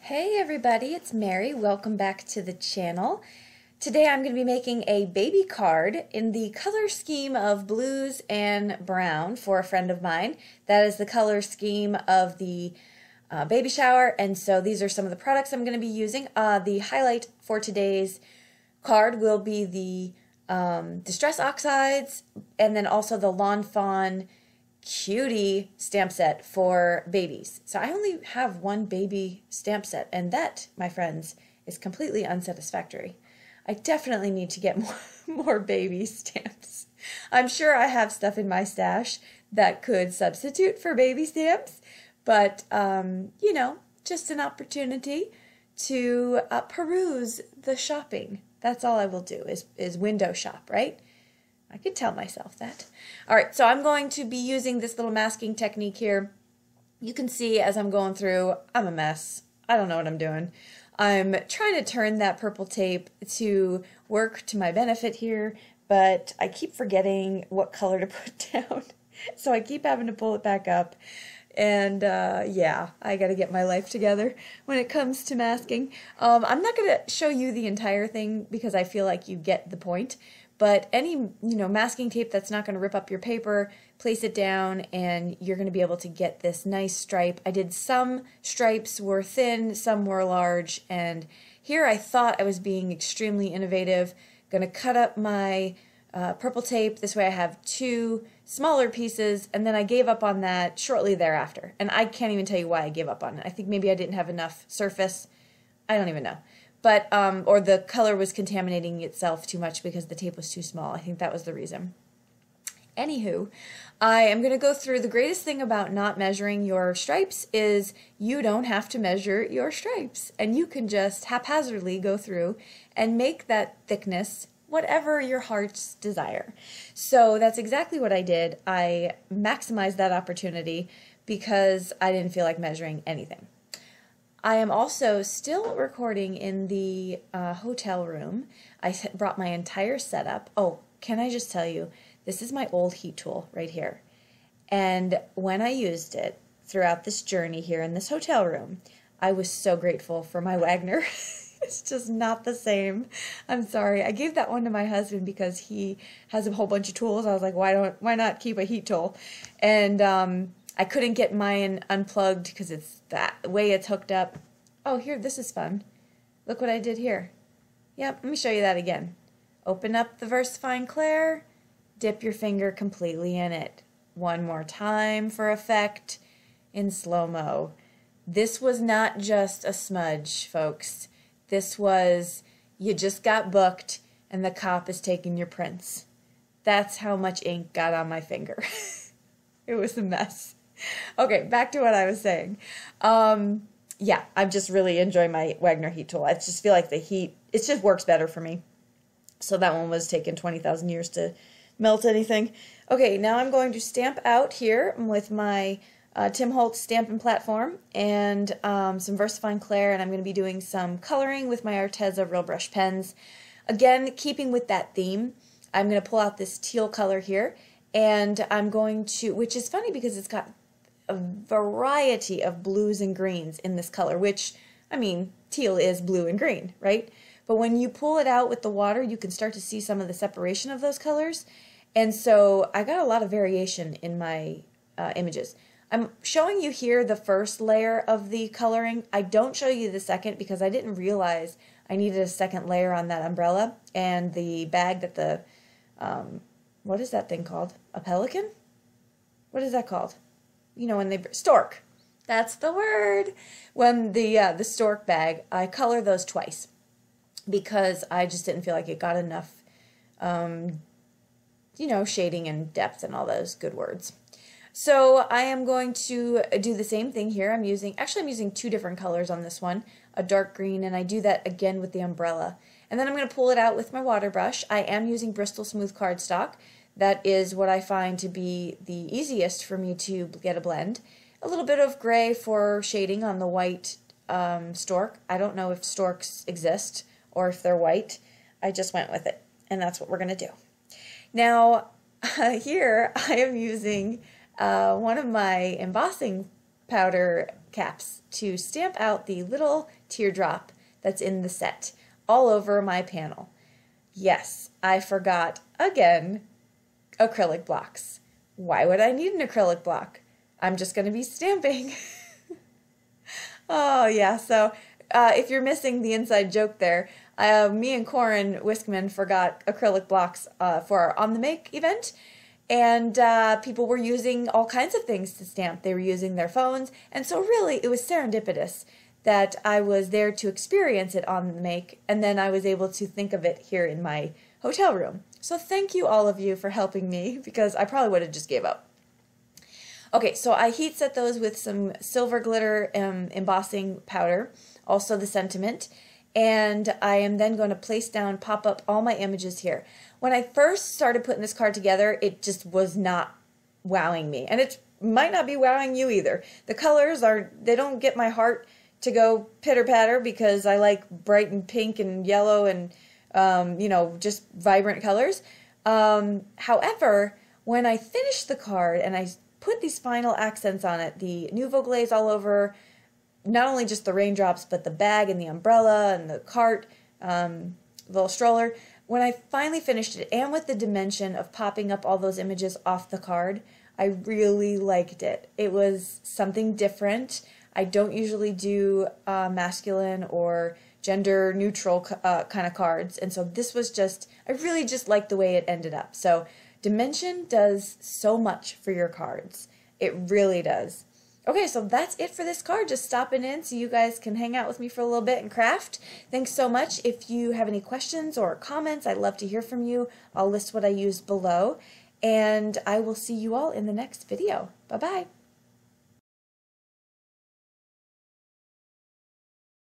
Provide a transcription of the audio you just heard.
Hey everybody, it's Mary. Welcome back to the channel. Today I'm going to be making a baby card in the color scheme of blues and brown for a friend of mine. That is the color scheme of the baby shower, and so these are some of the products I'm going to be using. The highlight for today's card will be the Distress Oxides and then also the Lawn Fawn Cutie stamp set for babies. So I only have one baby stamp set, and that, my friends, is completely unsatisfactory. I definitely need to get more baby stamps. I'm sure I have stuff in my stash that could substitute for baby stamps, but you know, just an opportunity to peruse the shopping. That's all I will do is window shop, right? I could tell myself that. All right, so I'm going to be using this little masking technique here. You can see as I'm going through, I'm a mess. I don't know what I'm doing. I'm trying to turn that purple tape to work to my benefit here, but I keep forgetting what color to put down. So I keep having to pull it back up. And yeah, I got to get my life together when it comes to masking. I'm not going to show you the entire thing because I feel like you get the point. But any, masking tape that's not going to rip up your paper, place it down and you're going to be able to get this nice stripe. I did some stripes were thin, some were large, and here I thought I was being extremely innovative. Going to cut up my purple tape. This way I have two smaller pieces, and then I gave up on that shortly thereafter. And I can't even tell you why I gave up on it. I think maybe I didn't have enough surface. I don't even know. But, or the color was contaminating itself too much because the tape was too small. I think that was the reason. Anywho, I am going to go through the greatest thing about not measuring your stripes is you don't have to measure your stripes. And you can just haphazardly go through and make that thickness whatever your heart's desire. So that's exactly what I did. I maximized that opportunity because I didn't feel like measuring anything. I am also still recording in the hotel room. I brought my entire setup. Oh, can I just tell you, this is my old heat tool right here. And when I used it throughout this journey here in this hotel room, I was so grateful for my Wagner. It's just not the same. I'm sorry. I gave that one to my husband because he has a whole bunch of tools. I was like, why not keep a heat tool? And I couldn't get mine unplugged because it's that way it's hooked up. Oh, here, this is fun. Look what I did here. Yep, let me show you that again. Open up the VersaFine Clair, dip your finger completely in it. One more time for effect in slow-mo. This was not just a smudge, folks. This was, you just got booked and the cop is taking your prints. That's how much ink got on my finger. It was a mess. Okay, back to what I was saying. Yeah, I'm just really enjoying my Wagner heat tool. I just feel like the heat, it just works better for me. So that one was taking 20,000 years to melt anything. Okay, now I'm going to stamp out here with my Tim Holtz stamping platform and some VersaFine Clair, and I'm going to be doing some coloring with my Arteza Real Brush pens. Again, keeping with that theme, I'm going to pull out this teal color here, and I'm going to, which is funny because it's got a variety of blues and greens in this color, which, I mean, teal is blue and green, right? But when you pull it out with the water, you can start to see some of the separation of those colors. And so I got a lot of variation in my images. I'm showing you here the first layer of the coloring. I don't show you the second because I didn't realize I needed a second layer on that umbrella and the bag that the, what is that thing called? A pelican? What is that called? You know, when they, stork. That's the word. When the stork bag, I color those twice because I just didn't feel like it got enough, you know, shading and depth and all those good words. So I am going to do the same thing here. I'm using two different colors on this one, a dark green, and I do that again with the umbrella. And then I'm going to pull it out with my water brush. I am using Bristol smooth cardstock. That is what I find to be the easiest for me to get a blend. A little bit of gray for shading on the white stork. I don't know if storks exist or if they're white. I just went with it, and that's what we're going to do. Now, here I am using one of my embossing powder caps to stamp out the little teardrop that's in the set all over my panel. Yes, I forgot again acrylic blocks. Why would I need an acrylic block? I'm just going to be stamping. Oh yeah, so if you're missing the inside joke there, me and Corin Whiskman forgot acrylic blocks for our On The Make event, and people were using all kinds of things to stamp. They were using their phones, and so really it was serendipitous that I was there to experience it on The Make, and then I was able to think of it here in my hotel room. So thank you all of you for helping me, because I probably would have just gave up. Okay, so I heat set those with some silver glitter embossing powder, also the sentiment, and I am then going to place down, pop up all my images here. When I first started putting this card together, it just was not wowing me, and it might not be wowing you either. The colors they don't get my heart to go pitter-patter, because I like bright and pink and yellow and, you know, just vibrant colors. However, when I finished the card and I put these final accents on it, the Nouveau Glaze all over, not only just the raindrops, but the bag and the umbrella and the cart, little stroller. When I finally finished it, and with the dimension of popping up all those images off the card, I really liked it. It was something different. I don't usually do masculine or gender neutral kind of cards, and so this was just, I really just liked the way it ended up. So dimension does so much for your cards. It really does. Okay, so that's it for this card. Just stopping in so you guys can hang out with me for a little bit and craft. Thanks so much. If you have any questions or comments, I'd love to hear from you. I'll list what I used below, and I will see you all in the next video. Bye-bye.